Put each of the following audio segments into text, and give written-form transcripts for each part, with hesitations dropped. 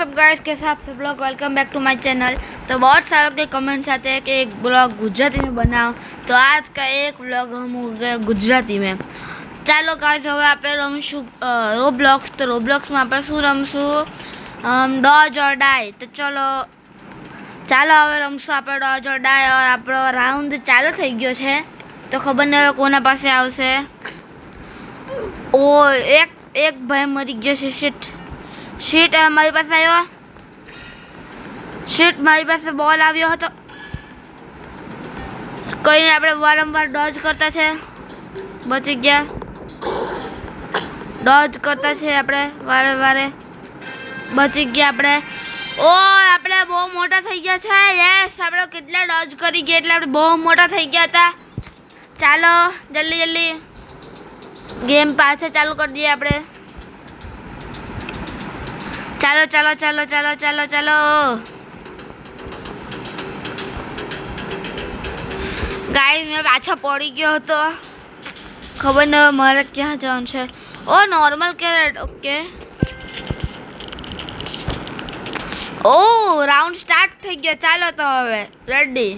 WhatsApp guys, कैसे आप सब लोग। Welcome back to my channel. तो बहुत सारों के कमेंट्स आते हैं कि एक ब्लॉग गुजराती में बनाओ, तो आज का एक ब्लॉग हम हो गए गुजराती में। ચાલો ગાઈસ, હવે આપણે રમશું રોબ્લોક્સ। તો રોબ્લોક્સમાં આપણે શું રમશું? ડોજ ઓર ડાય। તો ચાલો હવે રમશું આપણે ડોજ ઓર ડાય। और આપણો રાઉન્ડ ચાલુ થઈ ગયો છે, તો ખબર નહીં હવે કોના પાસે આવશે। ઓ એક ભાઈ મરી ગયો છે। શીટ મારી પાસે આવ્યો। શીટ મારી પાસે બોલ આવ્યો હતો। કોઈ નહીં, આપણે વારંવાર ડોજ કરતા છે। બચી ગયા। ડોજ કરતા છે આપણે વારે બચી ગયા આપણે। ઓ આપણે બહુ મોટા થઈ ગયા છે। યસ, આપણે કેટલા ડોજ કરી ગયા એટલે આપણે બહુ મોટા થઈ ગયા હતા। ચાલો જલ્દી ગેમ પાછા ચાલુ કરી દઈએ આપણે। ચાલો ગાઈસ, મેં પાછો પડી ગયો હતો। ખબર ન મારે ક્યાં જવાનું છે। ઓ નોર્મલ કેરેટ, ઓકે। ઓ રાઉન્ડ સ્ટાર્ટ થઈ ગયો। ચાલો તો હવે રેડી।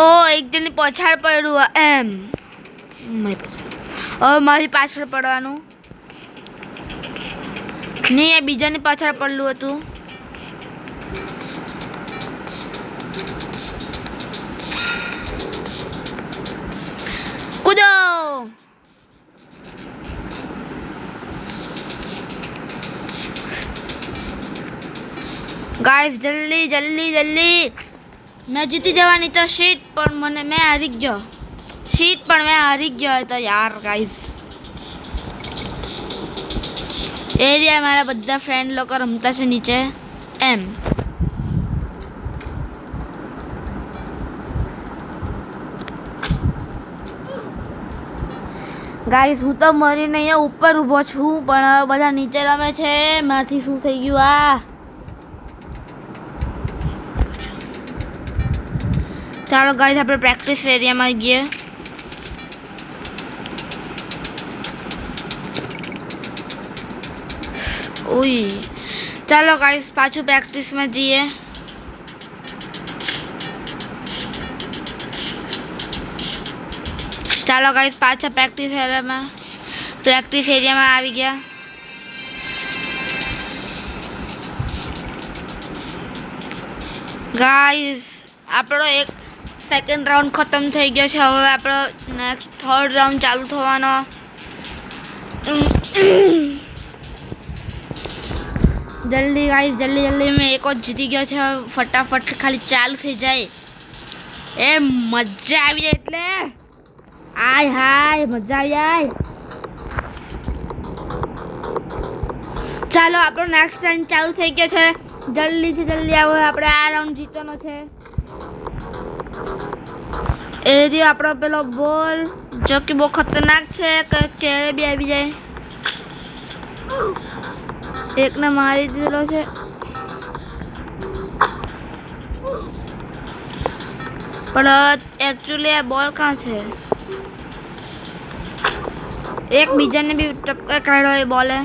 ઓ એક જણની પાછળ પડ્યું એમ। હવે મારી પાછળ પડવાનું નહીં, એ બીજાની પાછળ પડલું હતું। કૂદો। ગાઈસ જલ્દી। મેં જીતી જવાની તો શીટ પણ મેં હારી ગયો। શીટ પણ મેં હારી ગયો હતો યાર ગાઈસ। એરિયા મારા બધા ફ્રેન્ડ લોકો રમતા છે નીચે એમ। ગાઈસ હું તો મરીને અહીંયા ઉપર ઊભો છું, પણ બધા નીચે રમે છે। મારથી શું થઈ ગયું આ? ચાલો ગાઈસ, આપણે પ્રેક્ટિસ એરિયામાં ગઈએ। ઓય ચાલો ગાઈસ, પાછું પ્રેક્ટિસમાં જઈએ। ચાલો ગાઈસ, પાછા પ્રેક્ટિસ એરિયામાં આવી ગયા। ગાઈસ આપણો એક સેકન્ડ રાઉન્ડ ખતમ થઈ ગયો છે। હવે આપણો નેક્સ્ટ થર્ડ રાઉન્ડ ચાલુ થવાનો। જલ્દી ગાઈસ, જલ્દી મેં એક જ જીતી ગયો છે। ફટાફટ ખાલી ચાલુ થઈ જાય એ મજા આવી જાય એટલે હાય મજા આવી જાય। ચાલો આપણો નેક્સ્ટ રાઉન્ડ ચાલુ થઈ ગયો છે। જલ્દી આવો, આપણે આ રાઉન્ડ જીતવાનો છે। એ રહ્યો આપણો પેલો બોલ, જો કે બહુ ખતરનાક છે, ક્યારે બી આવી જાય। એકને મારી દીધેલો છે। પણ એકચ્યુઅલી આ બોલ કાં છે? એક બીજાને બી ટપકા કાઢ્યો એ બોલે।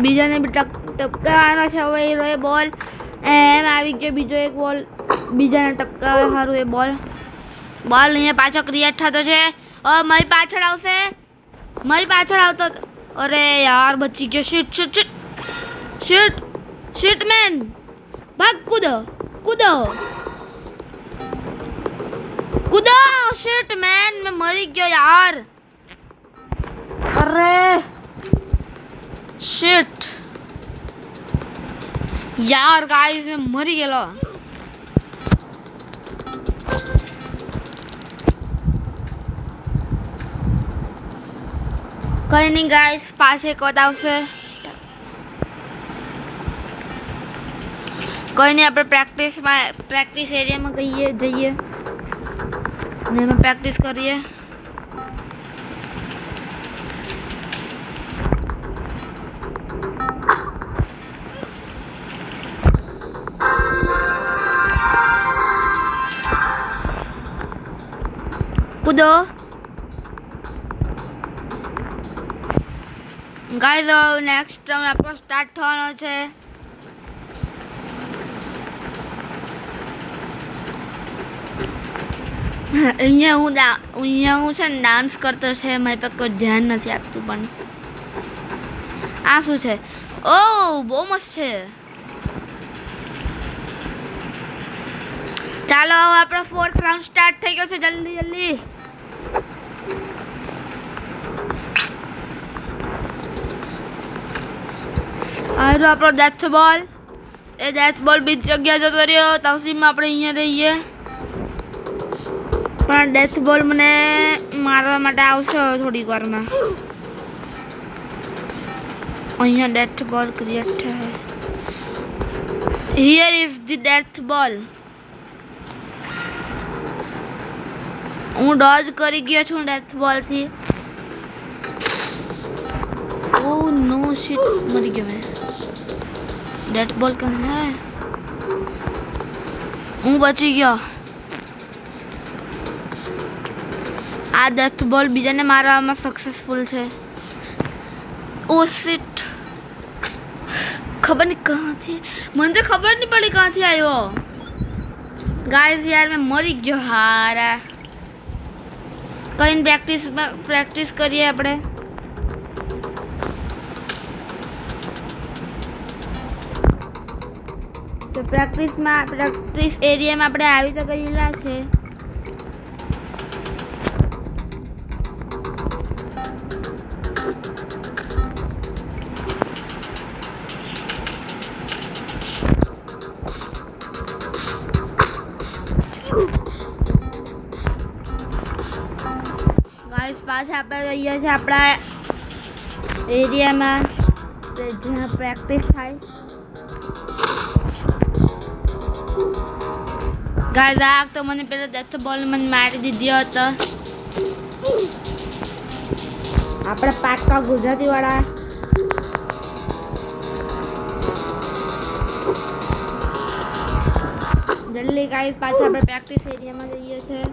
બીજાને બી ટપકાવાનો છે। હવે એ રહ્યો બોલ એમ આવી ગયો। બીજો એક બોલ બીજાને ટપકાવે સારું એ બોલ અહીંયા પાછો ક્રિએટ થતો છે। મારી પાછળ આવશે, મારી પાછળ આવતો। અરે યાર બચી ગયો। શીટ મેન, ભાગ કૂદો। શીટ મેન, મેં મરી ગયો યાર। અરે શીટ યાર ગાઈસ, મેં મરી ગયેલો। કઈ નહીં ગાઈસ, પાછે કોદ આવશે। કોઈ નહીં, આપણે પ્રેક્ટિસ એરિયામાં જઈએ અને એમાં પ્રેક્ટિસ કરીએ। કૂદો। ગાઈઝ નેક્સ્ટ રાઉન્ડ આપણો સ્ટાર્ટ થવાનો છે. અહીંયા હું છે ને ડાન્સ કરતો છે, મારી પાસે કોઈ ધ્યાન નથી આપતું. પણ આ શું છે? ઓ બહુ મસ્ત છે. ચાલો હવે આપણો 4th રાઉન્ડ સ્ટાર્ટ થઈ ગયો છે. જલ્દી જલ્દી. આરો આપણો ડેથ બોલ. એ ડેથ બોલ બીજી જગ્યાએ જતો રહ્યો. તવસીમાં આપણે અહીંયા રહીએ. પણ ડેથ બોલ મને મારવા માટે આવશે થોડીક વારમાં. અહીંયા ડેથ બોલ ક્રિએટ થાય. હિયર ઇઝ ધી ડેથ બોલ. હું ડોજ કરી ગયો છું ડેથ બોલથી. ઓ નો શિટ, મરી ગયો મેં. ડેથ બોલ કહે હું બચી ગયો. આ ડેથ બોલ બીજાને મારવામાં સક્સેસફુલ છે. ઓ શિટ, ખબર નહીં કહાંથી, મને તો ખબર નહીં પડી કહાંથી આવ્યો. ગાઈઝ યાર મેં મરી ગયો. હારા કઈ પ્રેક્ટિસ કરીએ આપણે. તો પ્રેક્ટિસ એરિયામાં આપણે આવી તો ગયેલા છે. ગાઈસ પાછા આપણે જઈએ છીએ આપણા એરિયામાં જ્યાં પ્રેક્ટિસ થાય. ગાઈસ આ તો મને પેલા ડેથ બોલ મને મારી દીધો હતો. આપણે પાક્કા ગુજરાતી વાળા. જલ્દી ગાઈસ પાછા આપણે પ્રેક્ટિસ એરિયામાં જઈએ છીએ.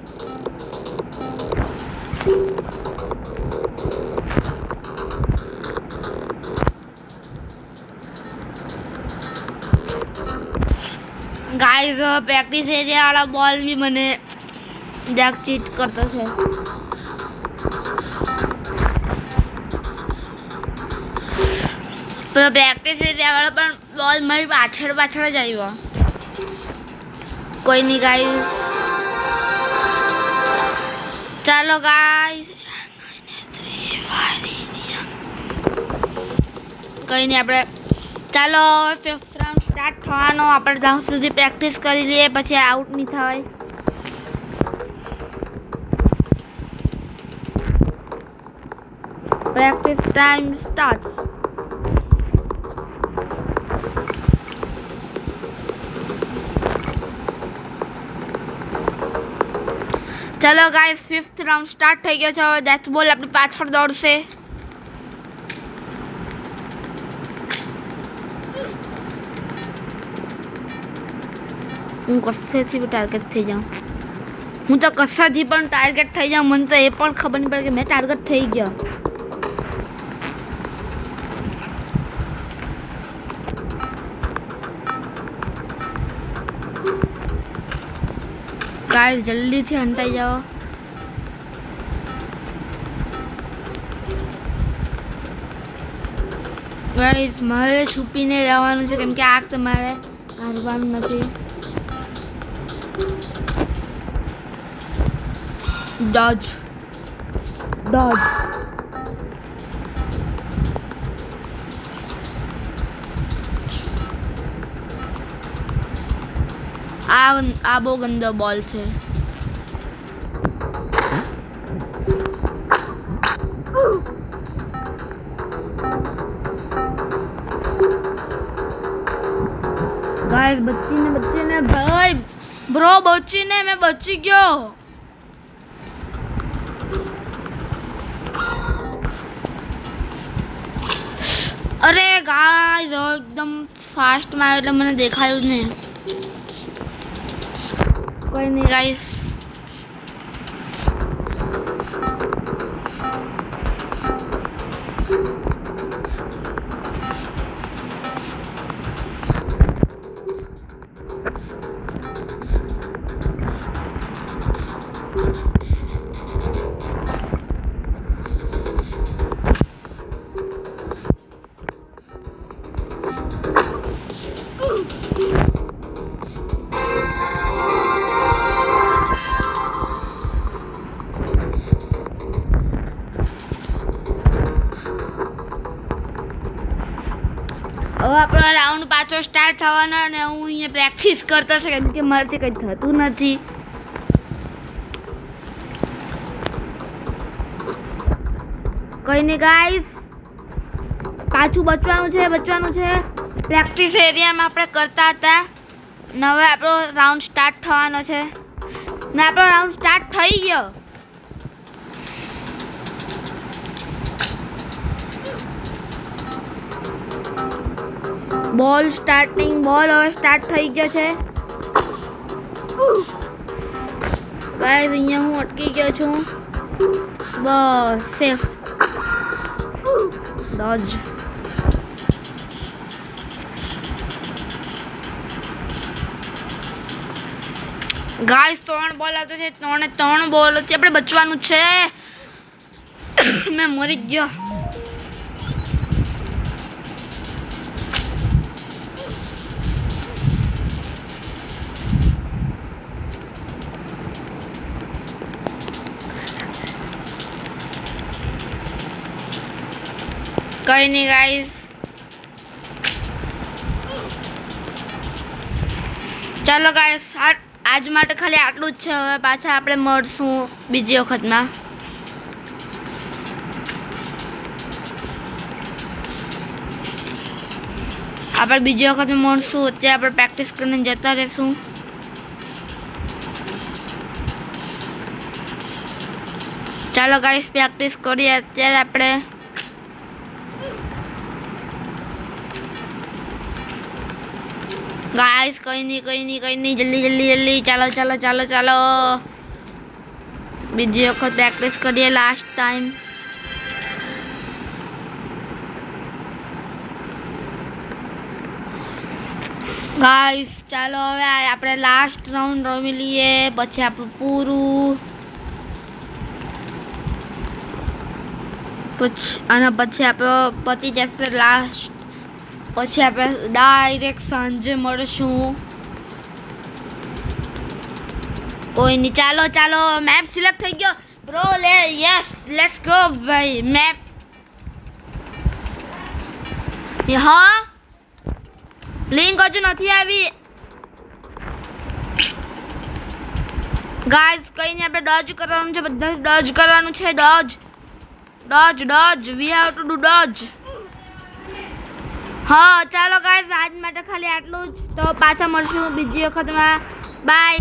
ગાઈસ પ્રેક્ટિસ એરિયા વાળા બોલ બી મને ડેક ચીટ કરતો છે. પ્રેક્ટિસ એરિયા વાળો પણ બોલ મારી પાછળ જ આવ્યો. કોઈ નહીં ગાઈસ. ચાલો ગાઈસ કઈ નહીં આપણે ચાલો 5th રાઉન્ડ સ્ટાર્ટ થવાનો. આપણે ત્યાં સુધી પ્રેક્ટિસ કરી લઈએ પછી આઉટ નહીં થાય. Practice time start. ચલો ગાઈસ 5th રાઉન્ડ સ્ટાર્ટ થઈ ગયો છે. હવે ડેથ બોલ આપણી પાછળ દોડશે. હું કશેથી ટાર્ગેટ થઈ જાઉં. હું તો કશાથી પણ ટાર્ગેટ થઈ જાઉં. મને તો એ પણ ખબર નહીં પડે કે મેં ટાર્ગેટ થઈ ગયો. ગાઈસ જલ્દીથી હંટાઈ જાઓ. ગાઈસ મારે છુપીને રહેવાનું છે કેમ કે આગ તમારે હારવાનું નથી. Dose dose. આ બહુ ગંદો બોલ છે. ગાઈસ બચીને ભાઈ બ્રો બચીને મેં બચી ગયો. અરે ગાઈસ એકદમ ફાસ્ટ માં એટલે મને દેખાયું જ નહીં. કોઈ નહીં ગાઈસ. હવે આપણો રાઉન્ડ પાછો સ્ટાર્ટ થવાનો અને હું અહીંયા પ્રેક્ટિસ કરતો છે કેમ કે મારાથી કંઈ થતું નથી. કંઈ નહીં ગાઈસ, પાછું બચવાનું છે. પ્રેક્ટિસ એરિયામાં આપણે કરતા હતા ને હવે આપણો રાઉન્ડ સ્ટાર્ટ થવાનો છે ને આપણો રાઉન્ડ સ્ટાર્ટ થઈ ગયો. બોલ હવે સ્ટાર્ટ થઈ ગયો છે. ગાઈસ અહીંયા હું અટકી ગયો છું. બસ સેફ ડોજ. ગાઈસ 3 બોલ આવતો છે, 3 બોલથી આપણે બચવાનું છે. મેં મરી ગયો. કંઈ નહીં ગાઈસ, ચાલો ગાઈસ આજ માટે ખાલી આટલું જ છે. હવે પાછા આપણે મળશું બીજી વખતમાં. આપણે બીજી વખત મળશું. અત્યારે આપણે પ્રેક્ટિસ કરીને જતા રહેશું. ચાલો ગાઈસ પ્રેક્ટિસ કરીએ અત્યારે આપણે. ગાઈસ કંઈ નહીં, જલ્દી ચાલો. બીજી વખત પ્રેક્ટિસ કરીએ લાસ્ટ ટાઈમ. ગાઈસ ચાલો હવે આપણે લાસ્ટ રાઉન્ડ રમી લઈએ પછી આપણું પૂરું. પછી આપણો પતી જશે લાસ્ટ. પછી આપણે ડાયરેક્ટ સાંજે મળશું. કોઈ નહીં, ચાલો મેપ સિલેક્ટ થઈ ગયો બ્રો. યસ લેટ્સ ગો ભાઈ. મેપ હા, લિંક હજુ નથી આવી. ગાઈસ કંઈ નહીં, આપણે ડોજ કરવાનું છે. બધા ડોજ કરવાનું છે. Dose we have to do dose. હા ચાલો ગાઈસ આજ માટે ખાલી આટલું જ. તો પાછા મળશું બીજી વખતમાં. બાય.